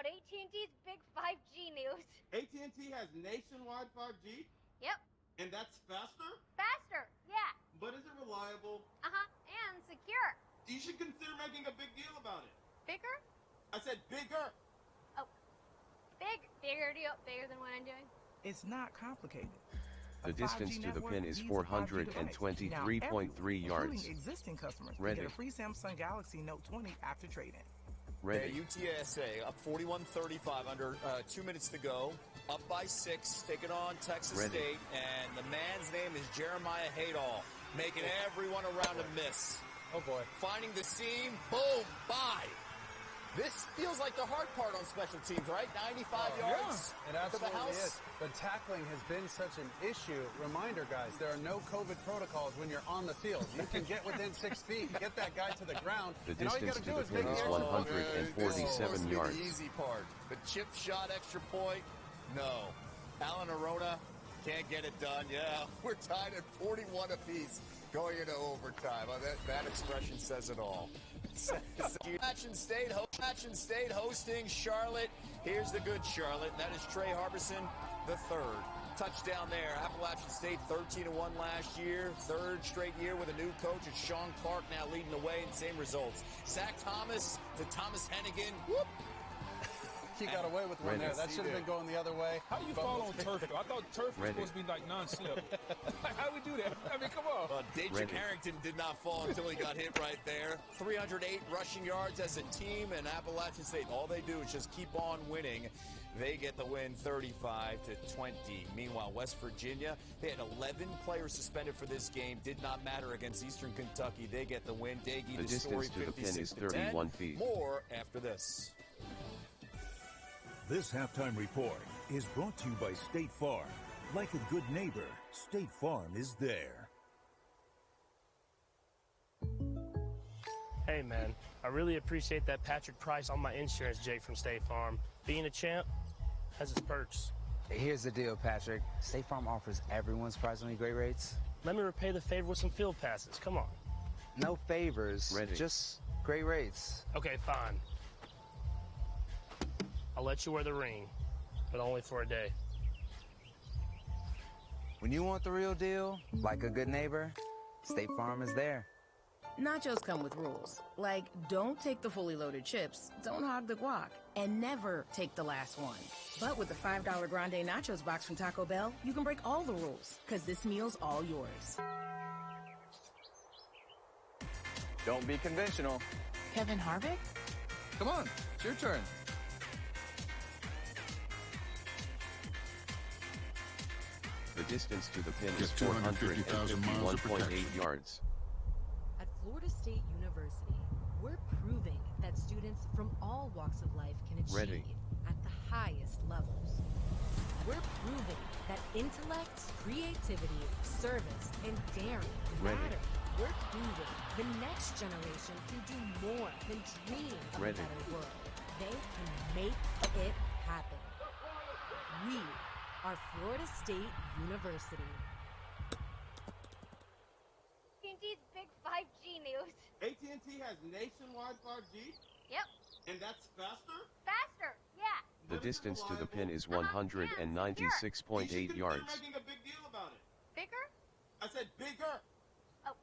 about AT&T's big 5G news. AT&T has nationwide 5G? Yep. And that's faster? Faster, yeah. But is it reliable? Uh-huh, and secure. You should consider making a big deal about it. Bigger? I said bigger. Oh, bigger deal, bigger than what I'm doing. It's not complicated. The distance to the pin is 423.3 yards. Including existing customers Ready. can get a free Samsung Galaxy Note 20 after trade-in. Ready. UTSA up 41-35, under 2 minutes to go. Up by 6, taking on Texas Ready. State, and the man's name is Jeremiah Haydall, making everyone around him miss. Oh boy. Finding the seam, boom, bye. This feels like the hard part on special teams, right? 95 yards It absolutely to the house. is. But tackling has been such an issue. Reminder, guys, there are no COVID protocols when you're on the field. You can get within 6 feet, get that guy to the ground, The and all you distance got to to do the is pin make is the 147 yards. The easy part. The chip shot extra point, no. Alan Arona can't get it done. Yeah, we're tied at 41 apiece going into overtime. That expression says it all. Appalachian State hosting Charlotte. Here's the good Charlotte, and that is Trey Harbison, the third. Touchdown there. Appalachian State 13-1 last year. Third straight year with a new coach. It's Sean Clark now leading the way in same results. Zach Thomas to Thomas Hennigan. Whoop! He got away with one there. That should have been going the other way. How do you fall on turf, though? I thought turf was supposed to be like non-slip. How do we do that? I mean, come on. Daedric Harrington did not fall until he got hit right there. 308 rushing yards as a team, and Appalachian State, all they do is just keep on winning. They get the win 35-20. Meanwhile, West Virginia, they had 11 players suspended for this game. Did not matter against Eastern Kentucky. They get the win. Daggy, The story, distance to the pin is 56-10. 31 feet. More after this. This halftime report is brought to you by State Farm. Like a good neighbor, State Farm is there. Hey man, I really appreciate that Patrick Price on my insurance, Jake from State Farm. Being a champ has its perks. Here's the deal, Patrick. State Farm offers everyone surprisingly great rates. Let me repay the favor with some field passes. Come on. No favors, Ready. just great rates. Okay, fine. I'll let you wear the ring, but only for a day. When you want the real deal, like a good neighbor, State Farm is there. Nachos come with rules, like don't take the fully loaded chips, don't hog the guac, and never take the last one. But with the $5 Grande Nachos box from Taco Bell, you can break all the rules, because this meal's all yours. Don't be conventional. Kevin Harvick? Come on, it's your turn. The distance to the pin is Just 250,000 miles of protection. 451.8 yards. At Florida State University, we're proving that students from all walks of life can achieve Ready. at the highest levels. We're proving that intellect, creativity, service, and daring Ready. matter. We're proving the next generation can do more than dream of Ready. a better world. They can make it happen. We are Florida State University. AT&T's big 5G news. AT&T has nationwide 5G? Yep. And that's faster? Faster, yeah. The distance to the pin is You 196.8 should yards. consider making a big deal about it. Bigger? I said bigger. Oh,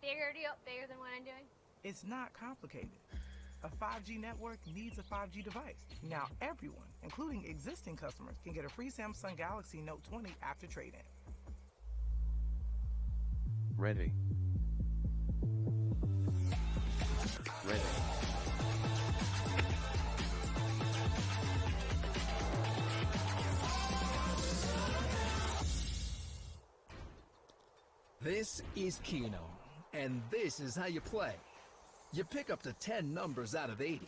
bigger deal, bigger than what I'm doing. It's not complicated. A 5G network needs a 5G device. Now everyone, including existing customers, can get a free Samsung Galaxy Note 20 after trade-in. Ready. Ready. This is Keno, and this is how you play. You pick up to 10 numbers out of 80.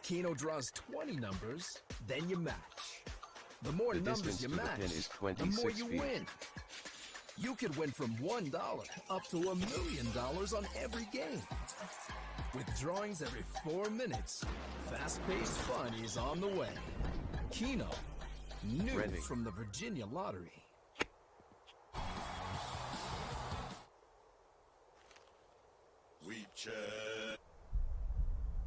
Keno draws 20 numbers, then you match. The more The numbers distance you to the match, pin is the more 26 you feet. win. You could win from $1 up to $1 million on every game. With drawings every 4 minutes, fast-paced fun is on the way. Keno, new Ready. from the Virginia Lottery. We check.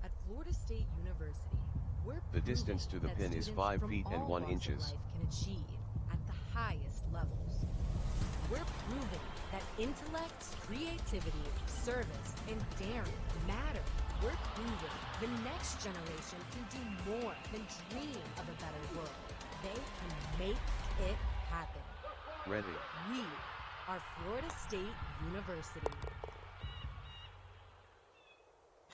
At Florida State University, We're The distance to the proving pin that is students 5 from feet and all 1 walks of inches. life can achieve at the highest levels. We're proving that intellect, creativity, service, and daring matter. We're proving the next generation can do more than dream of a better world. They can make it happen. Ready. We are Florida State University.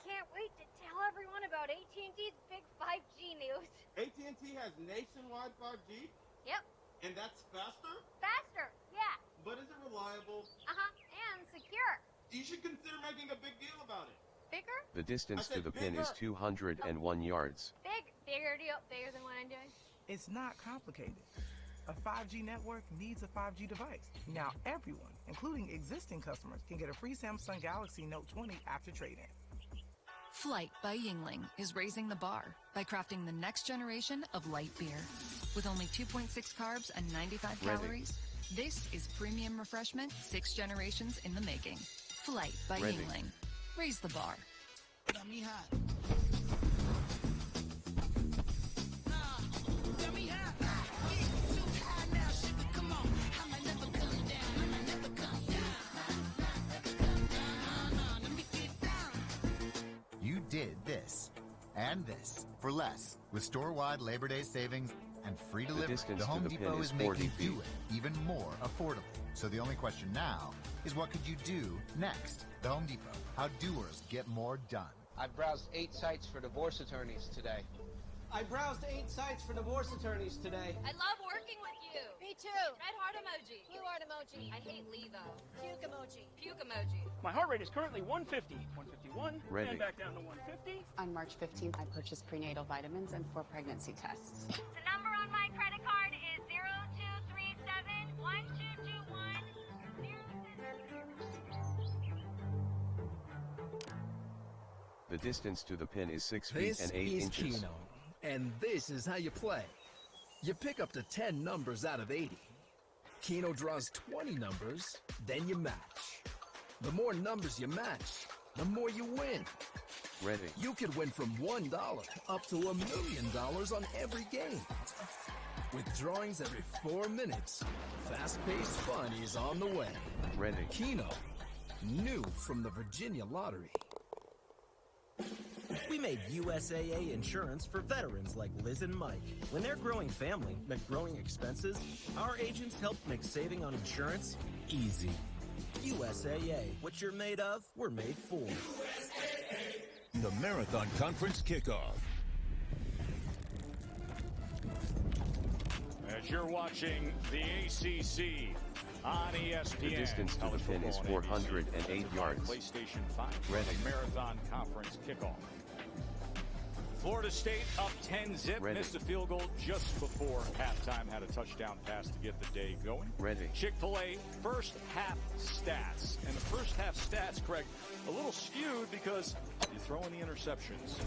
Can't wait to tell everyone about AT&T's big 5G news. AT&T has nationwide 5G? Yep. And that's faster? Faster, yeah. But is it reliable? And secure. You should consider making a big deal about it. Bigger? The distance to the pin bigger. is 201 yards. Bigger deal. Bigger than what I'm doing. It's not complicated. A 5G network needs a 5G device. Now everyone, including existing customers, can get a free Samsung Galaxy Note 20 after trade-in. Flight by Yingling is raising the bar by crafting the next generation of light beer. With only 2.6 carbs and 95 Ready. calories, this is premium refreshment 6 generations in the making. Flight by Ready. Yingling. Raise the bar. You did this and this for less with store-wide Labor Day savings and free delivery. distance The to Home the pin Depot is is making 40 feet. do it even more affordable. So the only question now is, what could you do next? The Home Depot. How doers get more done. I browsed 8 sites for divorce attorneys today. I browsed 8 sites for divorce attorneys today. I love working with you. Me too. Red heart emoji. Blue heart emoji. I hate Lee though. Puke emoji. Puke emoji. My heart rate is currently 150, 151, Ready. and back down to 150. On March 15th, I purchased prenatal vitamins and 4 pregnancy tests. The number on my credit card is 0237-1221. The distance to the pin is 6 feet This and 8 is inches. Keno, and this is how you play. You pick up to 10 numbers out of 80. Keno draws 20 numbers, then you match. The more numbers you match, the more you win. Ready. You could win from $1 up to $1 million on every game. With drawings every 4 minutes, fast-paced fun is on the way. Ready. Keno, new from the Virginia Lottery. We made USAA insurance for veterans like Liz and Mike. When their growing family meant growing expenses, our agents helped make saving on insurance easy. USAA, what you're made of, we're made for. The Marathon Conference kickoff. As you're watching the ACC on ESPN. The distance to the pin is 408 yards. PlayStation 5. Ready. Marathon Conference kickoff. Florida State up 10-zip. Ready. Missed a field goal just before halftime. Had a touchdown pass to get the day going. Ready. Chick-fil-A first half stats. And the first half stats, Craig, a little skewed because you throw in the interceptions.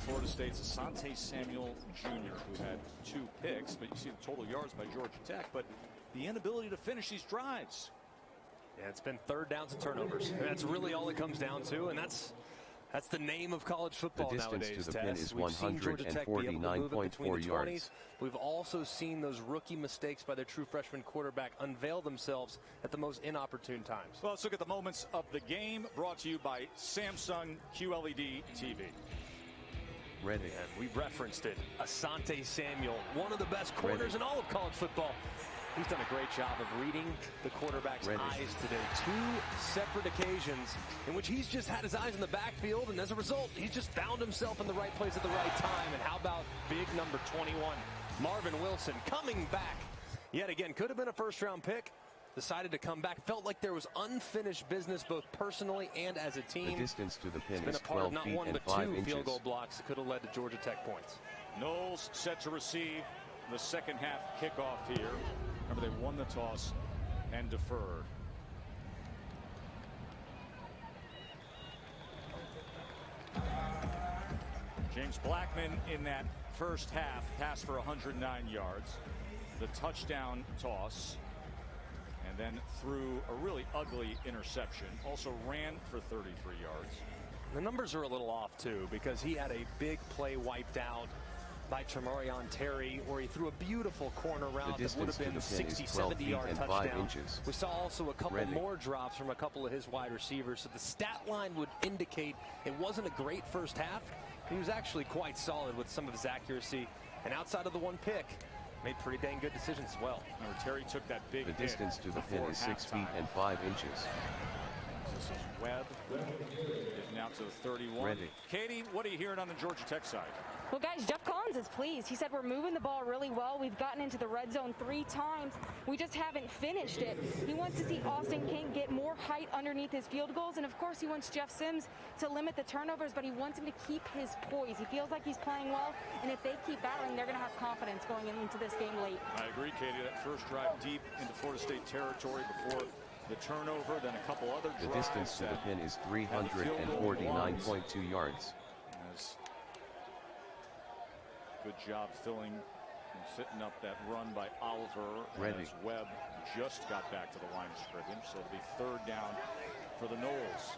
Florida State's Asante Samuel Jr., who had 2 picks, but you see the total yards by Georgia Tech. But the inability to finish these drives. Yeah, it's been third downs and turnovers. That's really all it comes down to, and that's the name of college football The distance nowadays. to the pin Tess. is We've seen Georgia Tech be able to move it between the 149.4 20s. yards. We've also seen those rookie mistakes by their true freshman quarterback unveil themselves at the most inopportune times. Well, let's look at the moments of the game, brought to you by Samsung QLED TV. Ready. And we referenced it. Asante Samuel, one of the best corners in all of college football. He's done a great job of reading the quarterback's eyes today. 2 separate occasions in which he's just had his eyes in the backfield, and as a result, he's just found himself in the right place at the right time. And how about big number 21, Marvin Wilson, coming back yet again? Could have been a first-round pick. Decided to come back. Felt like there was unfinished business both personally and as a team. The distance to the pin It's been is a part of 12 not feet 1 and but 5 2 inches. field goal blocks that could have led to Georgia Tech points. Knowles set to receive the second half kickoff here. Remember, they won the toss and deferred. James Blackman in that first half passed for 109 yards. The touchdown toss. And then threw a really ugly interception. Also ran for 33 yards. The numbers are a little off, too, because he had a big play wiped out by Tremarion Terry, where he threw a beautiful corner route The that would have been 60, 70-yard touchdown. We saw also a couple more drops from a couple of his wide receivers, so the stat line would indicate it wasn't a great first half. He was actually quite solid with some of his accuracy, and outside of the one pick, made pretty dang good decisions as well. Remember, Terry took that big hit. The distance to the pin is 6 feet and 5 inches. This is Webb, getting out to the 31. Katie, what are you hearing on the Georgia Tech side? Well, guys, Jeff Collins is pleased. He said we're moving the ball really well. We've gotten into the red zone 3 times. We just haven't finished it. He wants to see Austin King get more height underneath his field goals. And, of course, he wants Jeff Sims to limit the turnovers, but he wants him to keep his poise. He feels like he's playing well, and if they keep battling, they're going to have confidence going into this game late. I agree, Katie. That first drive deep into Florida State territory before the turnover, then a couple other drives. The distance to the pin is 349.2 yards. Good job filling and fitting up that run by Oliver. As Webb just got back to the line of scrimmage, so it'll be third down for the Noles.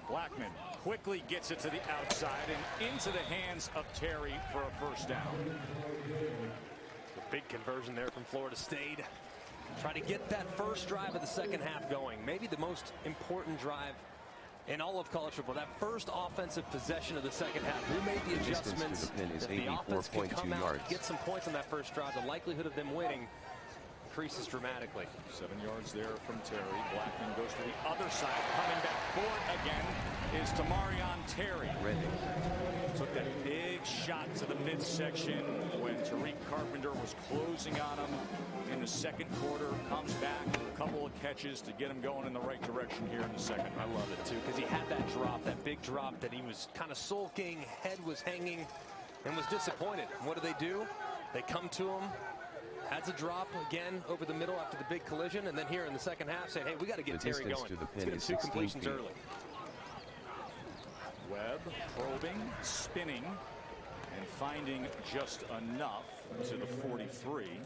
Blackman quickly gets it to the outside and into the hands of Terry for a first down. A big conversion there from Florida State. Try to get that first drive of the second half going. Maybe the most important drive in all of college football. That first offensive possession of the second half. Who made the adjustments? The pin is if the offense can come 84.2 out, yards. get some points on that first drive, the likelihood of them winning increases dramatically. 7 yards there from Terry. Blackman goes to the other side. Coming back for it again is Tamarion Terry. Took that big shot to the midsection when Tariq Carpenter was closing on him in the second quarter. Comes back, a couple of catches to get him going in the right direction here in the second. I love it too, because he had that drop, that big drop that he was kind of sulking, head was hanging, and was disappointed. What do? They come to him, adds a drop again over the middle after the big collision, and then here in the second half saying, hey, we got to get Terry going. Let's get him 2 completions early. Webb probing, spinning, and finding just enough to the 43.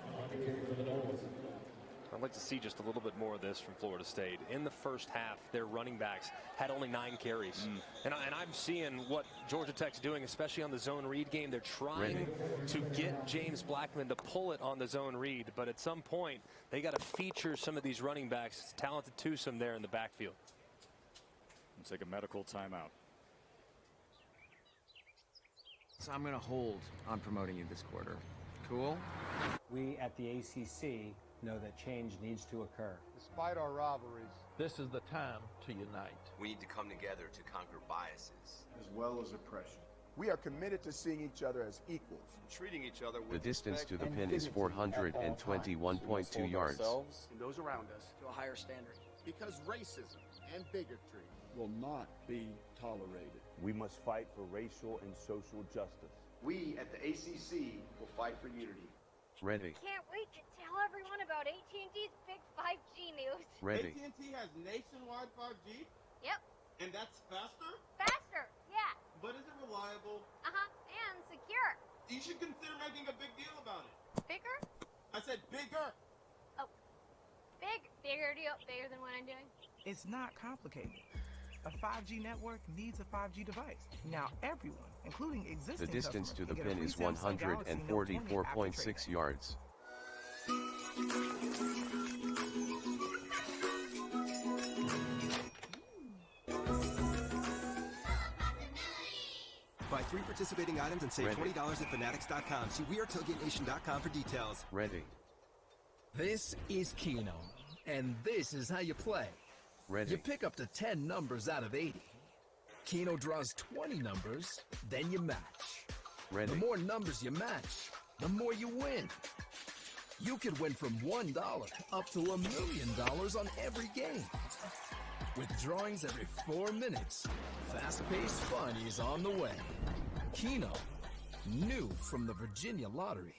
I'd like to see just a little bit more of this from Florida State. In the first half, their running backs had only 9 carries. And I'm seeing what Georgia Tech's doing, especially on the zone read game. They're trying to get James Blackman to pull it on the zone read. But at some point, they got to feature some of these running backs. It's talented twosome there in the backfield. Let's take a medical timeout. So I'm going to hold on promoting you this quarter. Cool? We at the ACC know that change needs to occur. Despite our rivalries, this is the time to unite. We need to come together to conquer biases, as well as oppression. We are committed to seeing each other as equals, treating each other with the distance to the pin is 421.2 yards. And those around us to a higher standard. Because racism and bigotry will not be tolerated. We must fight for racial and social justice. We at the ACC will fight for unity. Can't wait to tell everyone about AT&T's big 5G news. AT&T has nationwide 5G? Yep. And that's faster? Faster, yeah. But is it reliable? And secure. You should consider making a big deal about it. Bigger? I said bigger. Oh, bigger deal, bigger than what I'm doing. It's not complicated. A 5G network needs a 5G device. Now everyone, including existing The distance to the customers, pin is 144.6 yards. Buy 3 participating items and save $20 at Fanatics.com. See WeAreTailgateNation.com for details. This is Keno, and this is how you play. You pick up to 10 numbers out of 80. Keno draws 20 numbers, then you match. The more numbers you match, the more you win. You could win from $1 up to $1 million on every game. With drawings every 4 minutes, fast-paced fun is on the way. Keno, new from the Virginia Lottery.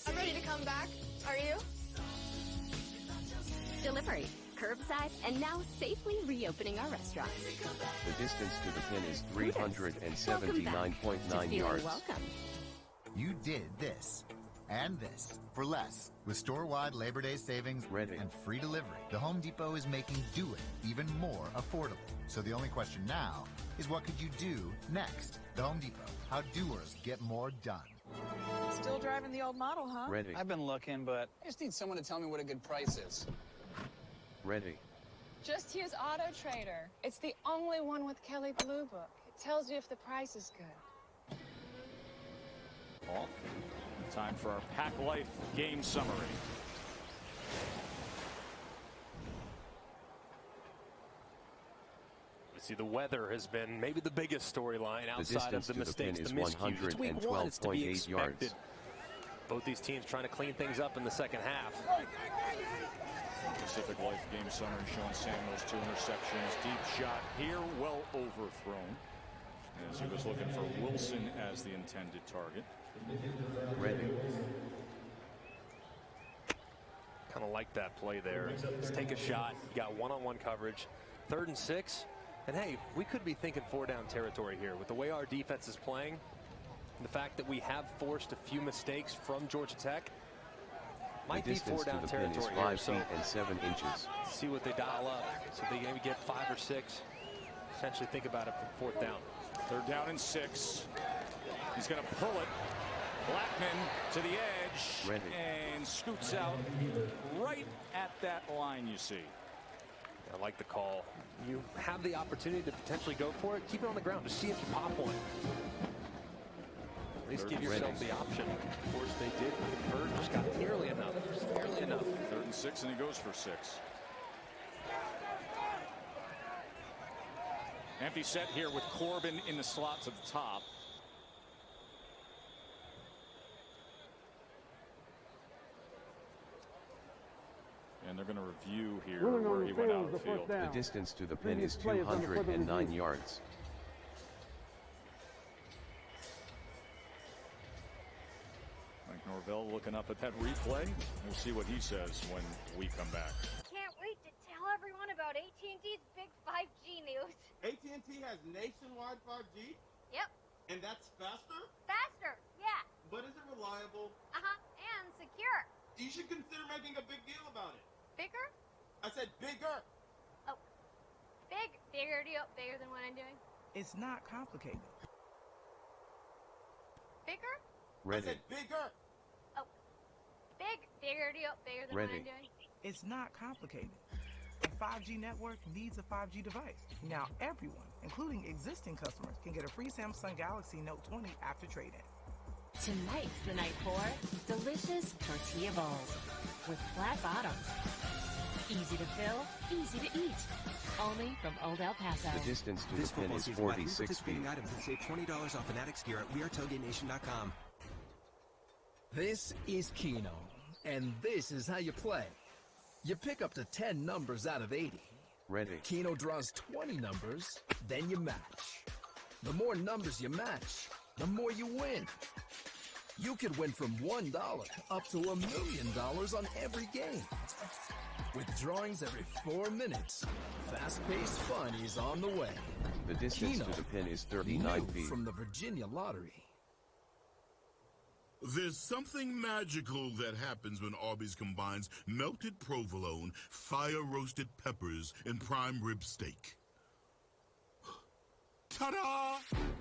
I'm ready to come back. Are you? Delivery. curbside, and now safely reopening our restaurants. The distance to the pin is 379.9 yards. Welcome. You did this and this for less. With store-wide Labor Day savings and free delivery, the Home Depot is making do it even more affordable. So the only question now is, what could you do next? The Home Depot. How doers get more done. Still driving the old model, huh? Ready. I've been looking, but I just need someone to tell me what a good price is. Ready. Just use Auto Trader. It's the only one with Kelley Blue Book. It tells you if the price is good. Off. Time for our Pack Life game summary. We see the weather has been maybe the biggest storyline outside of the mistakes, the miscues. It's week 1, it's to be expected. Both these teams trying to clean things up in the second half. Pacific Life game summary showing Samuel's 2 interceptions. Deep shot here, well overthrown, as he was looking for Wilson as the intended target. Ready. Kind of like that play there. Just take a shot. You got one-on-one coverage. 3rd and 6. And hey, we could be thinking 4-down territory here with the way our defense is playing. And the fact that we have forced a few mistakes from Georgia Tech. Might be 4-down territory here. 5 feet and 7 inches. See what they dial up. So they maybe get 5 or 6. Essentially think about it for 4th down. 3rd down and 6. He's going to pull it. Blackman to the edge. Ready. And scoots out right at that line, you see. I like the call. You have the opportunity to potentially go for it. Keep it on the ground to see if you pop one. At least give yourself the option. Of course, they did convert. Just got nearly enough. Just barely enough. 3rd and 6, and he goes for 6. Empty set here with Corbin in the slot to the top. And they're going to review here where he went out of the field. The distance to the pin is 209 yards. Mike Norvell looking up at that replay. We'll see what he says when we come back. Can't wait to tell everyone about AT&T's big 5G news. AT&T has nationwide 5G? Yep. And that's faster? Faster, yeah. But is it reliable? And secure. You should consider making a big deal about it. Bigger? I said bigger. Oh, bigger deal, bigger than what I'm doing. It's not complicated. Bigger? Ready. I said bigger. Oh, bigger deal, bigger than what I'm doing. It's not complicated. A 5G network needs a 5G device. Now everyone, including existing customers, can get a free Samsung Galaxy Note 20 after trade-in. Tonight's the night for delicious tortilla bowls with flat bottoms. Easy to fill, easy to eat. Only from Old El Paso. The distance to This the pin football is season, buy 46 feet. participating items and save $20 off Fanatics gear at WeAreTailgateNation.com. This is Keno, and this is how you play. You pick up to 10 numbers out of 80. Ready. Keno draws 20 numbers, then you match. The more numbers you match, the more you win. You could win from $1 up to $1 million on every game. With drawings every 4 minutes, fast-paced fun is on the way. The distance to the pin is 39 new feet. From the Virginia Lottery. There's something magical that happens when Arby's combines melted provolone, fire-roasted peppers, and prime rib steak. Ta-da!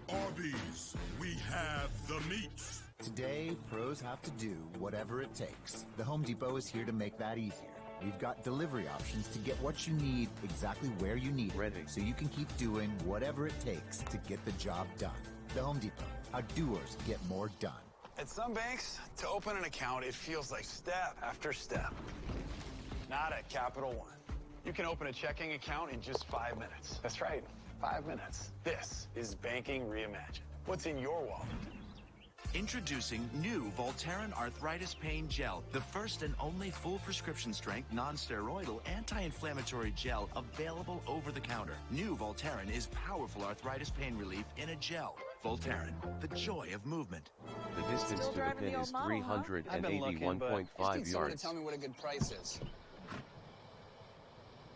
Arby's, we have the meats. Today, pros have to do whatever it takes. The Home Depot is here to make that easier. We've got delivery options to get what you need exactly where you need it, so you can keep doing whatever it takes to get the job done. The Home Depot, how doers get more done. At some banks, to open an account, it feels like step after step. Not at Capital One. You can open a checking account in just 5 minutes. That's right, 5 minutes. This is banking reimagined. What's in your wallet? Introducing new Voltaren Arthritis Pain Gel, the first and only full prescription strength, non-steroidal, anti-inflammatory gel available over the counter. New Voltaren is powerful arthritis pain relief in a gel. Voltaren, the joy of movement. The distance to the pin is 381.5 I just need someone to yards. tell me what a good price is.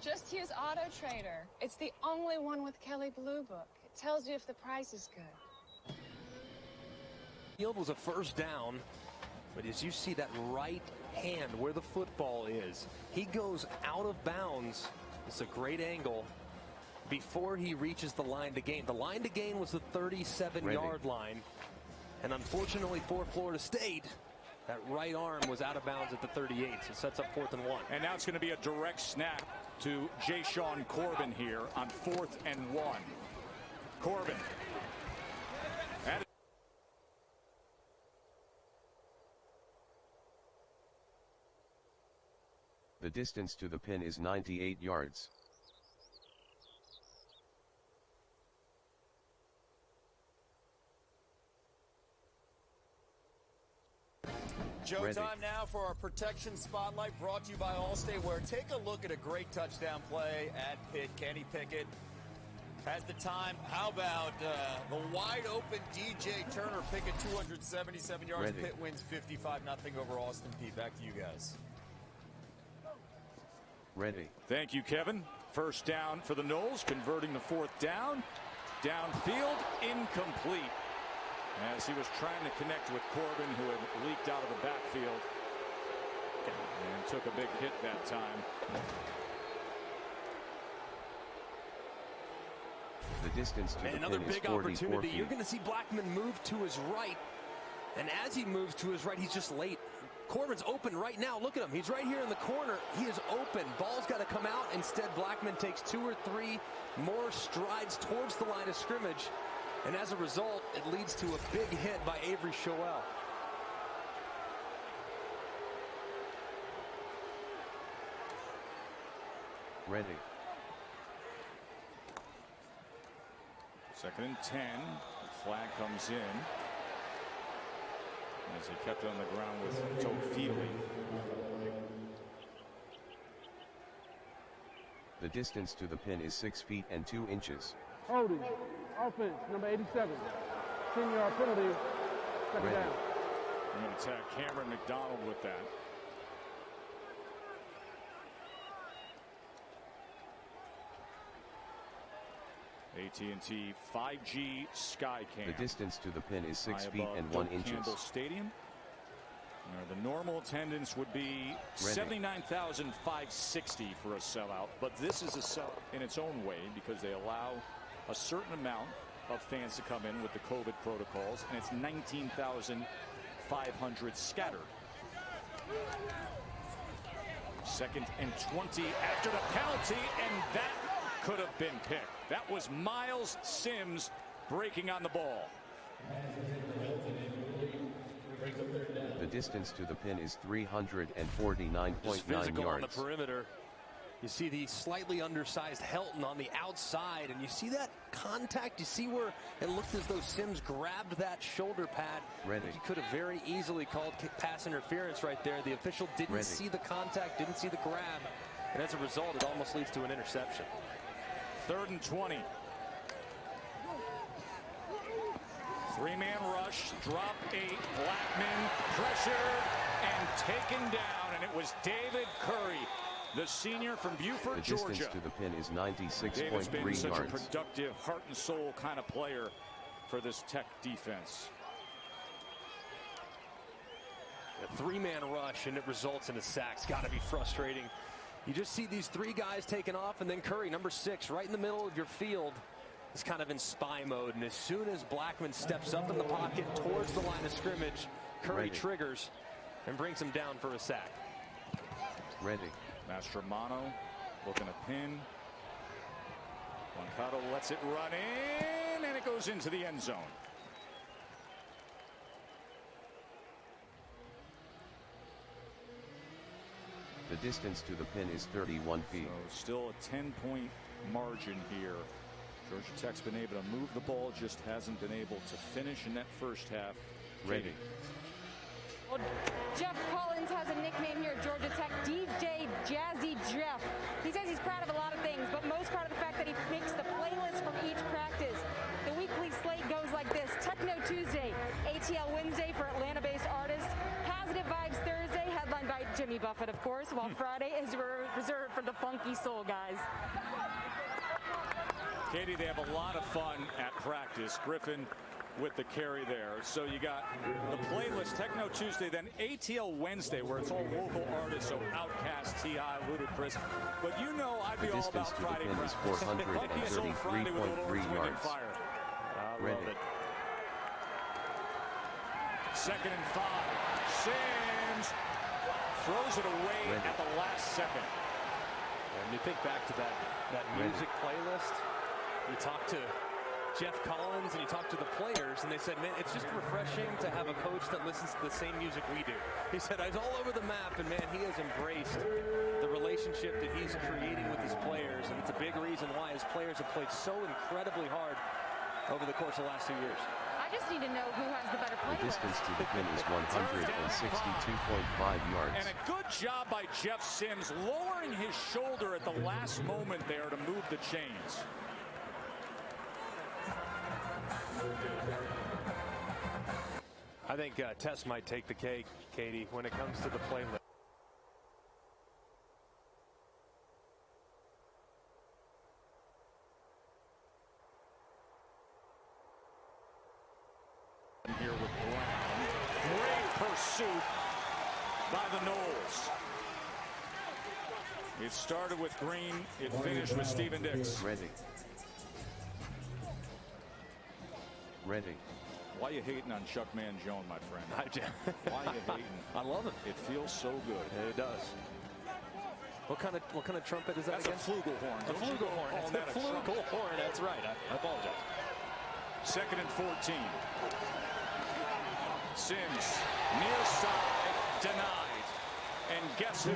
Just use Auto Trader. It's the only one with Kelley Blue Book. It tells you if the price is good. Field was a first down, but as you see that right hand where the football is, he goes out of bounds. It's a great angle before he reaches the line to gain. The line to gain was the 37-yard line, and unfortunately for Florida State, that right arm was out of bounds at the 38, so it sets up 4th and 1. And now it's going to be a direct snap to Jashawn Corbin here on 4th and 1. Corbin. The distance to the pin is 98 yards. Joe, time now for our protection spotlight, brought to you by Allstate, where take a look at a great touchdown play at Pitt. Kenny Pickett has the time. How about the wide open DJ Turner Pickett, 277 yards. Ready. Pitt wins 55-0 over Austin Peay. Back to you guys. Ready. Thank you, Kevin. First down for the Noles, converting the 4th down. Downfield, incomplete. As he was trying to connect with Corbin, who had leaked out of the backfield and took a big hit that time. The distance to the another pin is big 44 opportunity. feet. You're going to see Blackman move to his right, and as he moves to his right, he's just late. Corbin's open right now. Look at him. He's right here in the corner. He is open. Ball's got to come out. Instead, Blackman takes 2 or 3 more strides towards the line of scrimmage. And as a result, it leads to a big hit by Avery Shoel. Ready. 2nd and 10. Flag comes in as he kept it on the ground with Toafili. The distance to the pin is 6 feet and 2 inches. Holding. Offense, number 87. 10-yard penalty. Second down. I'm going to attack Cameron McDonald with that. AT&T 5G Skycam. The distance to the pin is 6 high feet above and 1 Doak inches. Campbell Stadium. The normal attendance would be 79,560 for a sellout, but this is a sellout in its own way because they allow a certain amount of fans to come in with the COVID protocols, and it's 19,500 scattered. 2nd and 20 after the penalty, and that could have been picked. That was Miles Sims breaking on the ball. The distance to the pin is 349.9 Physical on the yards. perimeter. You see the slightly undersized Helton on the outside, and you see that contact. You see where it looked as though Sims grabbed that shoulder pad. Ready. He could have very easily called pass interference right there. The official didn't see the contact, didn't see the grab, and as a result, it almost leads to an interception. 3rd and 20. 3-man rush, drop 8, Blackman pressured and taken down, and it was David Curry, the senior from Buford, the Georgia. distance to the pin is David's been 96.3 such yards. a productive, heart and soul kind of player for this Tech defense. A 3-man rush, and it results in a sack. It's got to be frustrating. You just see these 3 guys taking off, and then Curry, number 6, right in the middle of your field, is kind of in spy mode. And as soon as Blackman steps up in the pocket towards the line of scrimmage, Curry triggers and brings him down for a sack. Ready. Mastromano looking to pin. Moncado lets it run in, and it goes into the end zone. The distance to the pin is 31 feet. So still a 10-point margin here. Georgia Tech's been able to move the ball, just hasn't been able to finish in that first half. Ready. Well, Jeff Collins has a nickname here at Georgia Tech, DJ Jazzy Jeff. He says he's proud of a lot of things, but most proud of the fact that he makes the playlist from each practice. The weekly slate goes like this: Techno Tuesday, ATL Wednesday for Atlanta-based artists, Positive Vibes Thursday, headlined by Jimmy Buffett, of course, while Friday is reserved for the funky soul guys. Katie, they have a lot of fun at practice. Griffin with the carry there. So you got the playlist, Techno Tuesday, then ATL Wednesday, where it's all local artists, so Outkast, T.I., Ludacris. But you know I'd be all about Friday practice. Funky Soul Friday with a little Earth, Wind & Fire. I love it. 2nd and 5. Sims throws it away at the last second. And you think back to that music playlist, you talk to Jeff Collins and you talk to the players, and they said, man, it's just refreshing to have a coach that listens to the same music we do. He said, I was all over the map, and man, he has embraced the relationship that he's creating with his players, and it's a big reason why his players have played so incredibly hard over the course of the last 2 years. I just need to know who has the better playlist. The distance to the pin is 162.5 yards. And a good job by Jeff Sims lowering his shoulder at the last moment there to move the chains. I think Tess might take the cake, Katie, when it comes to the playlist. Here with Brown. Great pursuit by the Knowles. It started with Green. It finished with Steven Dix. Ready. Why are you hating on Chuck Mangione, my friend? Why are you hating? I love it. It feels so good. It does. What kind of trumpet is that again? That's a flugelhorn. A flugelhorn. It's the flugelhorn. That's right. I apologize. 2nd and 14. Sims near side denied. And guess who?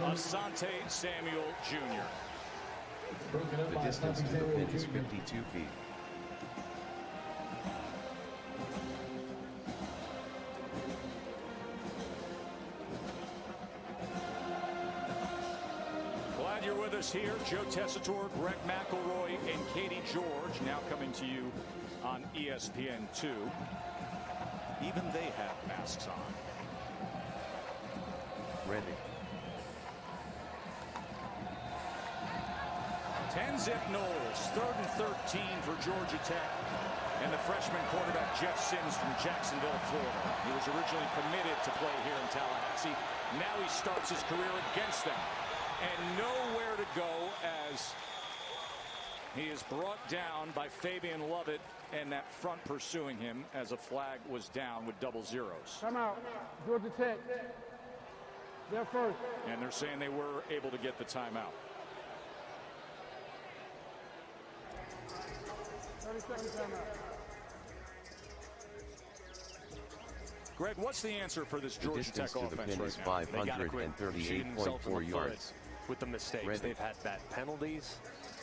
Asante Samuel Jr. The distance to the pin is 52 feet. Glad you're with us here. Joe Tessitore, Greg McElroy, and Katie George now coming to you on ESPN2. Even they have masks on. Ready. 10-zip Knowles, 3rd and 13 for Georgia Tech. And the freshman quarterback Jeff Sims from Jacksonville, Florida. He was originally committed to play here in Tallahassee. Now he starts his career against them. And nowhere to go as he is brought down by Fabian Lovett and that front pursuing him as a flag was down with double zeros. Come out, Georgia Tech. They're first. And they're saying they were able to get the timeout. 30-second timeout. Greg, what's the answer for this Georgia Tech offense right now? They got to quit shooting themselves in the yards. foot with the mistakes. They've had bad penalties.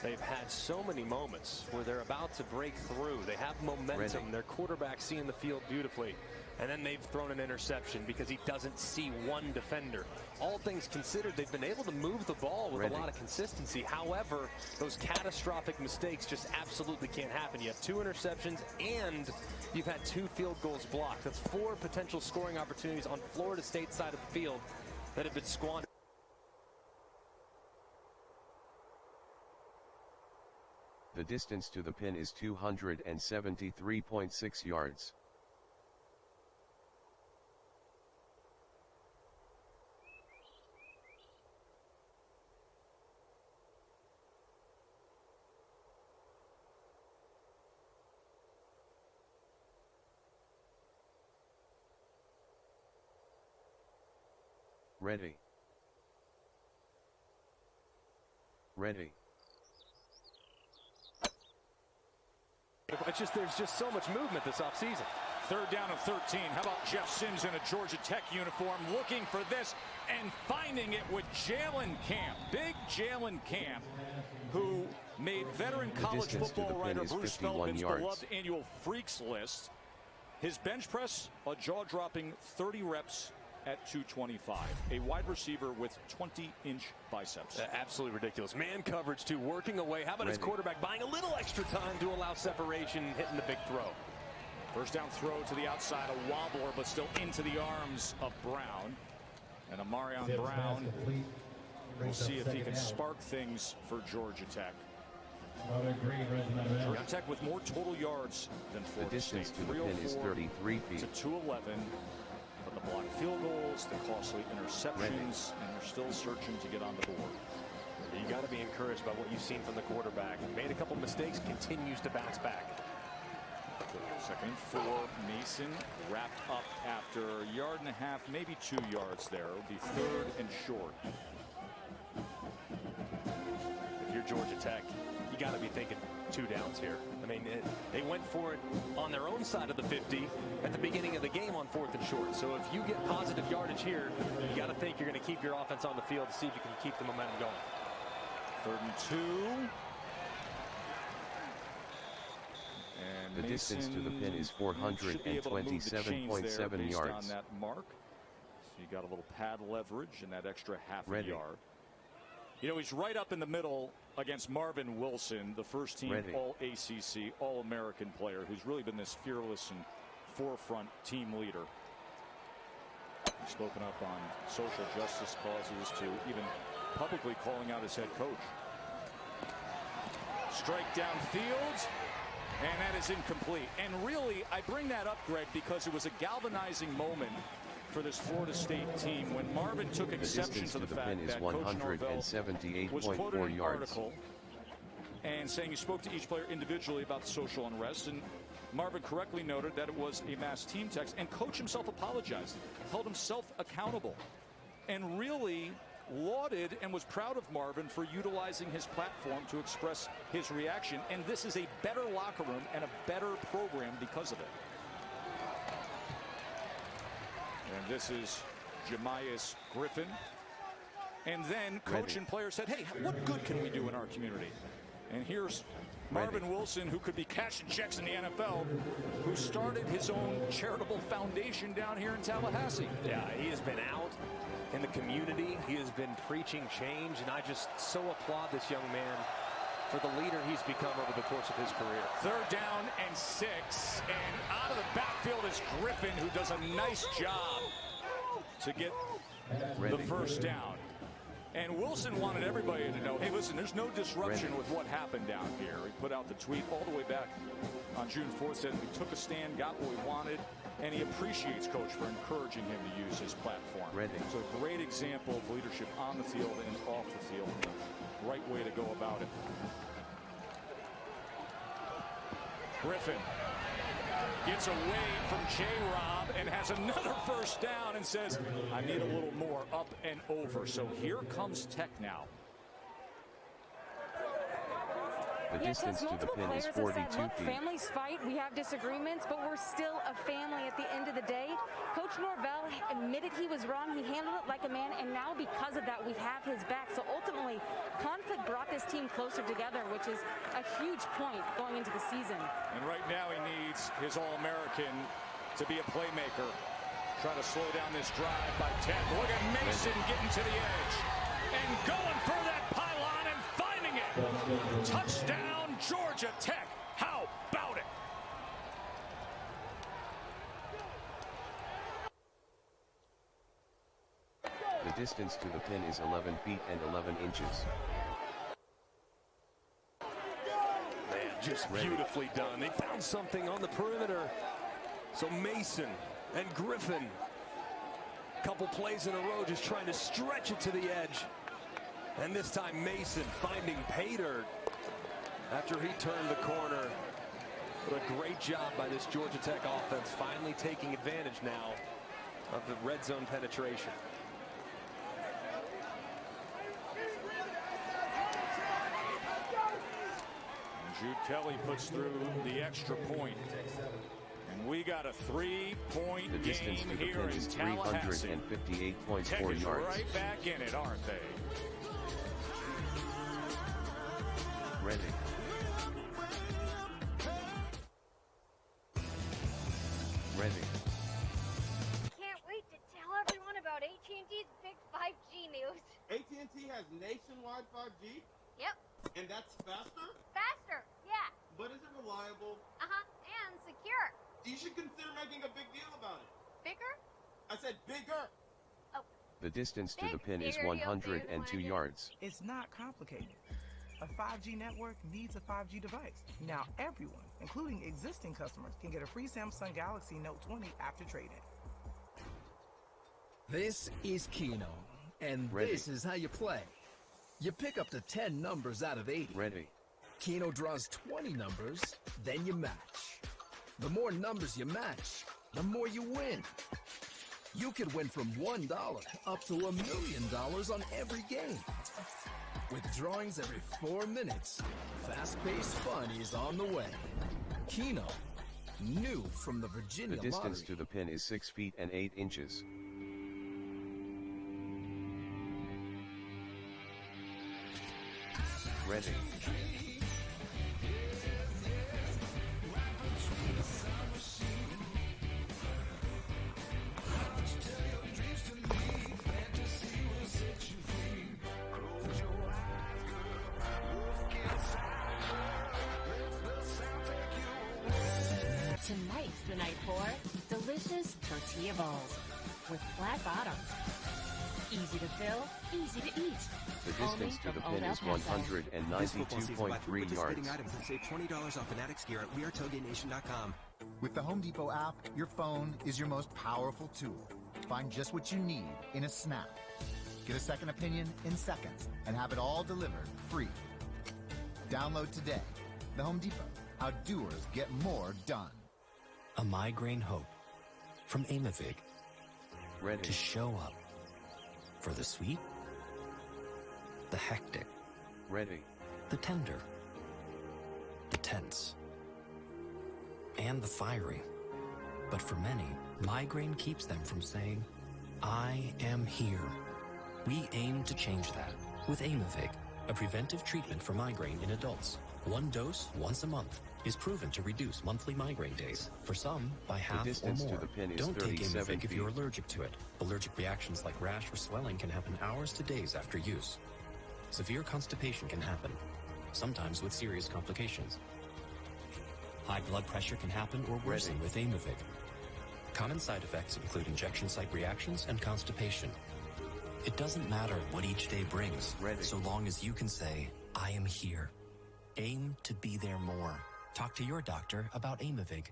They've had so many moments where they're about to break through. They have momentum. Their quarterback seeing the field beautifully. And then they've thrown an interception because he doesn't see one defender. All things considered, they've been able to move the ball with a lot of consistency. However, those catastrophic mistakes just absolutely can't happen. You have 2 interceptions and you've had 2 field goals blocked. That's 4 potential scoring opportunities on Florida State's side of the field that have been squandered. The distance to the pin is 273.6 yards. Ready. Ready. It's just, there's just so much movement this offseason. 3rd down and 13. How about Jeff Sims in a Georgia Tech uniform looking for this and finding it with Jalen Camp. Big Jalen Camp, who made veteran college football writer Bruce Feldman's beloved annual Freaks list. His bench press, a jaw-dropping 30 reps at 225. A wide receiver with 20-inch biceps. Absolutely ridiculous. Man coverage, too, working away. How about his quarterback buying a little extra time to allow separation and hitting the big throw? First down throw to the outside, a wobbler, but still into the arms of Brown. And Amarion Brown, we'll see if he can spark things for Georgia Tech. Georgia Tech with more total yards than Florida State. The distance to the pin is 33 feet. To 211. But the blocked field goals, the costly interceptions, and they're still searching to get on the board. You got to be encouraged by what you've seen from the quarterback. Made a couple mistakes, continues to bounce back. Second for Mason, wrapped up after a yard and a half, maybe 2 yards there. It'll be 3rd and short. If you're Georgia Tech, you got to be thinking 2 downs here. I mean, they went for it on their own side of the 50 at the beginning of the game on 4th and short. So if you get positive yardage here, you got to think you're going to keep your offense on the field to see if you can keep the momentum going. 3rd and 2. And the distance to the pin is 427.7 yards. On that mark. So you got a little pad leverage and that extra half a yard. You know, he's right up in the middle against Marvin Wilson, the first team All-ACC, All-American player who's really been this fearless and forefront team leader. He's spoken up on social justice causes to even publicly calling out his head coach. Strike downfield. And that is incomplete. And really, I bring that up, Greg, because it was a galvanizing moment for this Florida State team when Marvin took exception to the fact that Coach Norvell was quoted in an article and saying he spoke to each player individually about the social unrest. And Marvin correctly noted that it was a mass team text. And Coach himself apologized, held himself accountable, and really lauded and was proud of Marvin for utilizing his platform to express his reaction. And this is a better locker room and a better program because of it. And this is Jemias Griffin. And then coach and player said, hey, what good can we do in our community? And here's Marvin Wilson, who could be cashing checks in the NFL, who started his own charitable foundation down here in Tallahassee. Yeah, he has been out in the community. He has been preaching change, and I just so applaud this young man for the leader he's become over the course of his career. 3rd down and 6, and out of the backfield is Griffin, who does a nice job to get the first down. And Wilson wanted everybody to know, hey, listen, there's no disruption with what happened down here. He put out the tweet all the way back on June 4th, said we took a stand, got what we wanted, and he appreciates Coach for encouraging him to use his platform. So a great example of leadership on the field and off the field. Right way to go about it. Griffin gets away from J-Rob and has another first down and says, I need a little more up and over. So here comes Tech now. The distance to the pin is 42 feet. Families fight, we have disagreements, but we're still a family at the end of the day. Coach Norvell admitted he was wrong. He handled it like a man, and now because of that, we have his back. So ultimately, conflict brought this team closer together, which is a huge point going into the season. And right now he needs his All-American to be a playmaker. Try to slow down this drive by Tech. Look at Mason getting to the edge and going for that pylon and finding it. Touchdown, Georgia Tech. How about it? The distance to the pin is 11 feet and 11 inches. Man, just beautifully done. They found something on the perimeter. So Mason and Griffin, a couple plays in a row, just trying to stretch it to the edge. And this time Mason finding pay dirt after he turned the corner. But a great job by this Georgia Tech offense, finally taking advantage now of the red zone penetration. And Jude Kelly puts through the extra point. And we got a 3-point game here in Tallahassee. 358.4 yards. Right back in it, aren't they? Ready. Can't wait to tell everyone about AT&T's big 5G news. AT&T has nationwide 5G? Yep. And that's faster? Faster, yeah. But is it reliable? Uh-huh, and secure. You should consider making a big deal about it. Bigger? I said bigger. Oh, The distance to the pin is 102 yards. It's not complicated. A 5G network needs a 5G device. Now everyone, including existing customers, can get a free Samsung Galaxy Note 20 after trade-in. This is Keno, and this is how you play. You pick up to 10 numbers out of 80. Ready. Keno draws 20 numbers, then you match. The more numbers you match, the more you win. You could win from $1 up to $1 million on every game. With drawings every 4 minutes, fast-paced fun is on the way. Keno, new from the Virginia The distance Lottery. to the pin is 6 feet and 8 inches. Ready. Tonight's the night for delicious tortilla bowls with flat bottoms. Easy to fill, easy to eat. The distance to the pin is 192.3 yards. Items and save $20 off Fanatics gear at WeAreTailgateNation.com. With the Home Depot app, your phone is your most powerful tool. Find just what you need in a snap. Get a second opinion in seconds and have it all delivered free. Download today. The Home Depot. How doers get more done. A migraine hope from Aimovig. Ready. To show up for the sweet, the hectic. Ready. The tender, the tense, and the fiery. But for many, migraine keeps them from saying, I am here. We aim to change that with Aimovig, a preventive treatment for migraine in adults. One dose once a month is proven to reduce monthly migraine days. For some, by half or more. To the pin is Don't take 37 Aimovig if you're allergic to it. Allergic reactions like rash or swelling can happen hours to days after use. Severe constipation can happen, sometimes with serious complications. High blood pressure can happen or worsen with Aimovig. Common side effects include injection site reactions and constipation. It doesn't matter what each day brings, so long as you can say, I am here. Aim to be there more. Talk to your doctor about Aimovig.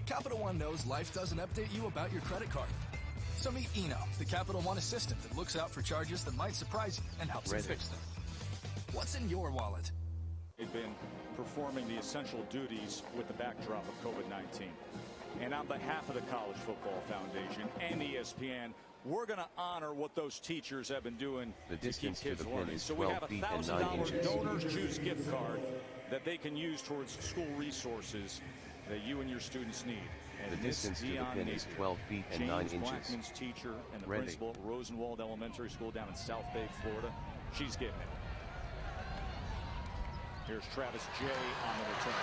Capital One knows life doesn't update you about your credit card. So meet Eno, the Capital One assistant that looks out for charges that might surprise you and helps you fix them. What's in your wallet? They've been performing the essential duties with the backdrop of COVID-19. And on behalf of the College Football Foundation and ESPN, we're going to honor what those teachers have been doing the to keep kids learning. So we 12 have a feet and 9 $1,000 inches. Donors Choose gift card that they can use towards school resources that you and your students need. And the distance to the pin is 12 feet and 9 inches. James Blackman's teacher and the principal at Rosenwald Elementary School down in South Bay, Florida. She's getting it. Here's Travis J on the return.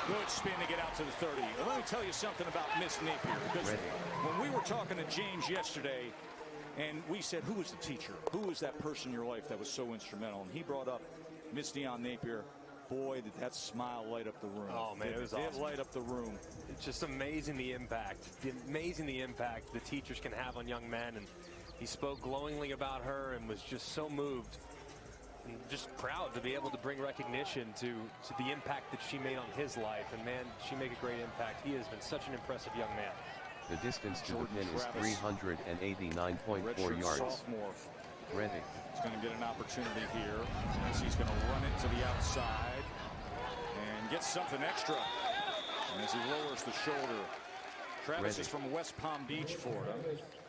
Good spin to get out to the 30. Well, let me tell you something about Miss Napier, because when we were talking to James yesterday, and we said, who was the teacher? Who was that person in your life that was so instrumental? And he brought up Miss Dion Napier. Boy, did that smile light up the room. Oh, man, it was awesome. It light up the room. It's just amazing the impact. Amazing the impact the teachers can have on young men. And he spoke glowingly about her and was just so moved. And just proud to be able to bring recognition to the impact that she made on his life. And, man, she made a great impact. He has been such an impressive young man. The distance to the pin is 389.4 yards. Sophomore. Ready. He's going to get an opportunity here as he's going to run it to the outside and get something extra as he lowers the shoulder. Travis is from West Palm Beach, Florida.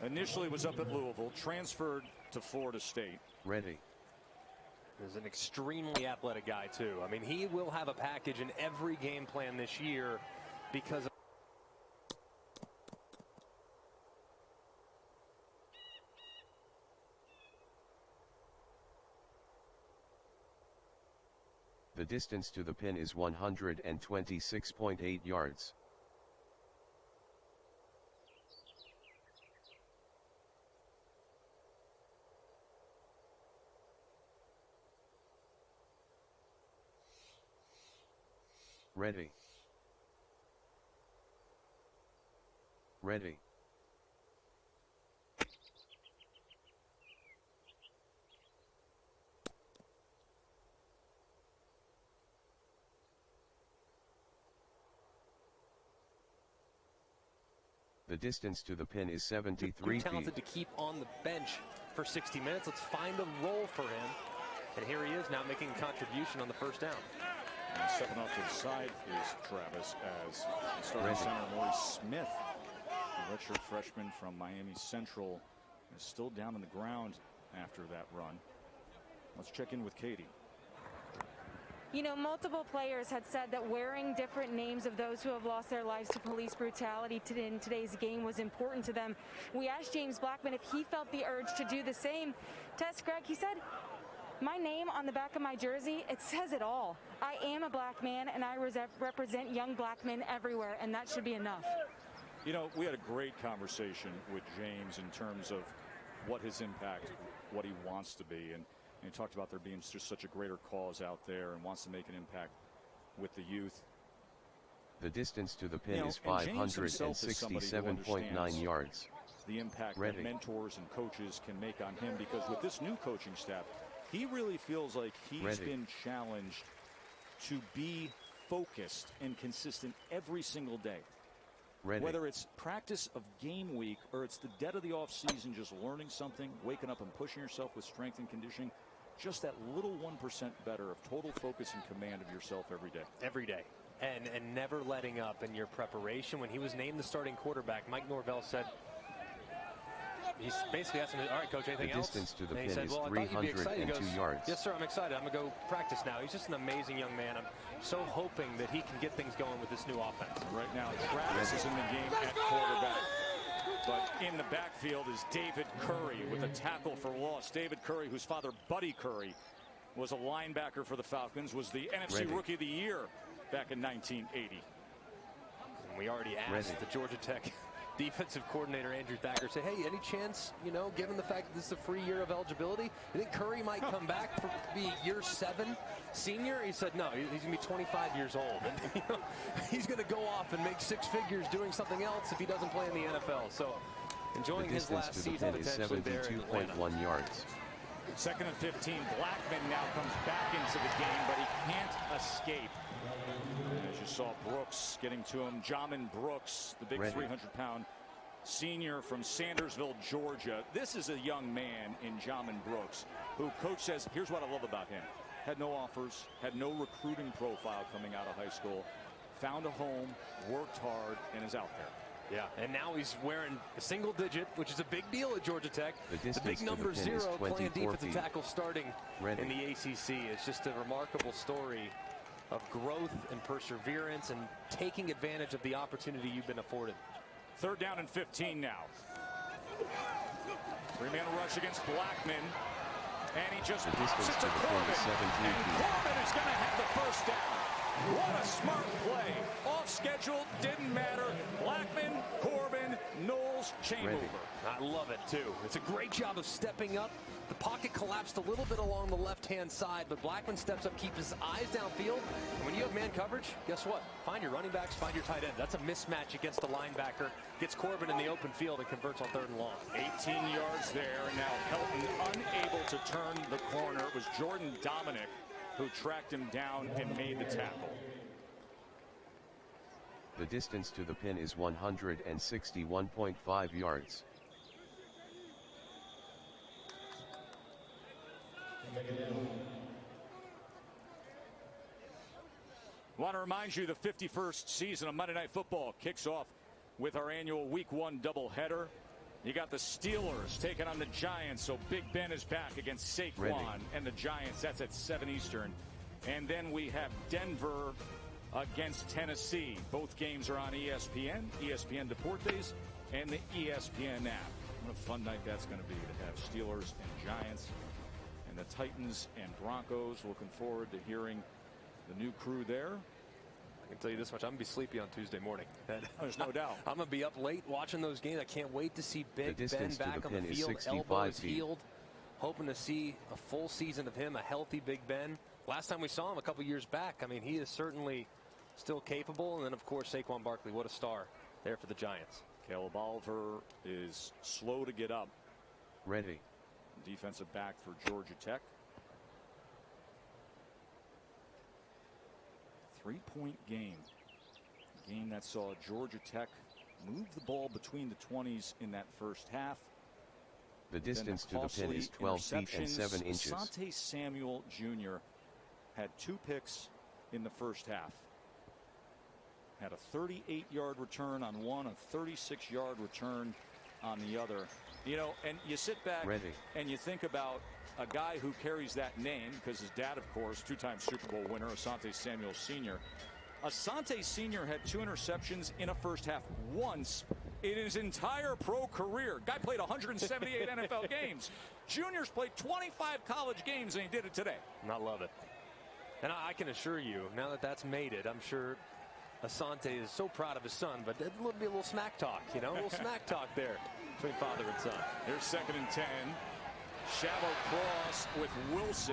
Initially was up at Louisville, transferred to Florida State. Ready. He's an extremely athletic guy, too. I mean, he will have a package in every game plan this year because of the distance to the pin is 126.8 yards. Ready. Ready. The distance to the pin is 73 feet. Talented to keep on the bench for 60 minutes. Let's find a role for him. And here he is now making a contribution on the first down. And stepping off to the side is Travis as starting center Maurice Smith, the redshirt freshman from Miami Central, is still down on the ground after that run. Let's check in with Katie. You know, multiple players had said that wearing different names of those who have lost their lives to police brutality in today's game was important to them. We asked James Blackman if he felt the urge to do the same. Tess, Greg, he said, "My name on the back of my jersey, it says it all. I am a black man, and I represent young black men everywhere, and that should be enough." You know, we had a great conversation with James in terms of what his impact, what he wants to be. And he talked about there being just such a greater cause out there and wants to make an impact with the youth. The distance to the pin is 567.9 yards. The impact that mentors and coaches can make on him, because with this new coaching staff, he really feels like he's been challenged to be focused and consistent every single day. Whether it's practice of game week or it's the dead of the off season, just learning something, waking up and pushing yourself with strength and conditioning, just that little 1% better of total focus and command of yourself every day. Every day. And never letting up in your preparation. When he was named the starting quarterback, Mike Norvell said, he's basically asking him, "All right, coach, anything else?" The distance to the and pin said, is "Well, 302 yards. "Yes, sir, I'm excited. I'm going to go practice now." He's just an amazing young man. I'm so hoping that he can get things going with this new offense. Right now, Travis is in the game at quarterback. But in the backfield is David Curry with a tackle for loss. David Curry, whose father, Buddy Curry, was a linebacker for the Falcons, was the NFC Rookie of the Year back in 1980. And we already asked the Georgia Tech defensive coordinator Andrew Thacker, say, "Hey, any chance, you know, given the fact that this is a free year of eligibility, you think Curry might come back for be year 7 senior?" He said, "No, he's going to be 25 years old. And, you know, he's going to go off and make 6 figures doing something else if he doesn't play in the NFL." So enjoying his last season potentially there in Atlanta. 72.1 yards. 2nd and 15. Blackman now comes back into the game, but he can't escape. As you saw, Brooks getting to him. Jamin Brooks, the big 300-pound senior from Sandersville, Georgia. This is a young man in Jamin Brooks, who coach says, here's what I love about him. Had no offers, had no recruiting profile coming out of high school, found a home, worked hard, and is out there. Yeah, and now he's wearing a single digit, which is a big deal at Georgia Tech. The big number 0 playing defensive feet. tackle starting in the ACC. It's just a remarkable story of growth and perseverance and taking advantage of the opportunity you've been afforded. 3rd down and 15 now. 3-man rush against Blackman. And he just pops it to Corbin. And Corbin is going to have the first down. What a smart play. Off schedule, didn't matter. Blackman, Corbin, Knowles, chain mover. I love it, too. It's a great job of stepping up. The pocket collapsed a little bit along the left-hand side, but Blackman steps up, keeps his eyes downfield. And when you have man coverage, guess what? Find your running backs, find your tight end. That's a mismatch against the linebacker. Gets Corbin in the open field and converts on 3rd and long. 18 yards there, and now Helton unable to turn the corner. It was Jordan Dominic who tracked him down and made the tackle. The distance to the pin is 161.5 yards. Want to remind you, the 51st season of Monday Night Football kicks off with our annual Week 1 doubleheader. You got the Steelers taking on the Giants, so Big Ben is back against Saquon and the Giants. That's at 7 Eastern. And then we have Denver against Tennessee. Both games are on ESPN, ESPN Deportes, and the ESPN app. What a fun night that's going to be to have Steelers and Giants and the Titans and Broncos. Looking forward to hearing the new crew there. I can tell you this much, I'm going to be sleepy on Tuesday morning. There's no doubt. I'm going to be up late watching those games. I can't wait to see Big Ben back on the field. 65 elbows feet. healed. Hoping to see a full season of him, a healthy Big Ben. Last time we saw him a couple years back, I mean, he is certainly still capable. And then, of course, Saquon Barkley, what a star there for the Giants. Caleb Oliver is slow to get up. Ready. Defensive back for Georgia Tech. 3-point game. A game that saw Georgia Tech move the ball between the 20s in that first half. The distance to the pin is 12 feet and 7 inches. Asante Samuel Jr. had 2 picks in the first half. Had a 38-yard return on one, a 36-yard return on the other. You know, and you sit back and you think about a guy who carries that name because his dad, of course, 2-time Super Bowl winner, Asante Samuel Sr. Asante Sr. had 2 interceptions in a first half once in his entire pro career. Guy played 178 NFL games. Junior's played 25 college games, and he did it today. I love it. And I can assure you, now that that's made it, I'm sure Asante is so proud of his son, but there'll be a little smack talk, you know, a little smack talk there between father and son. Here's 2nd and 10. Shallow cross with Wilson.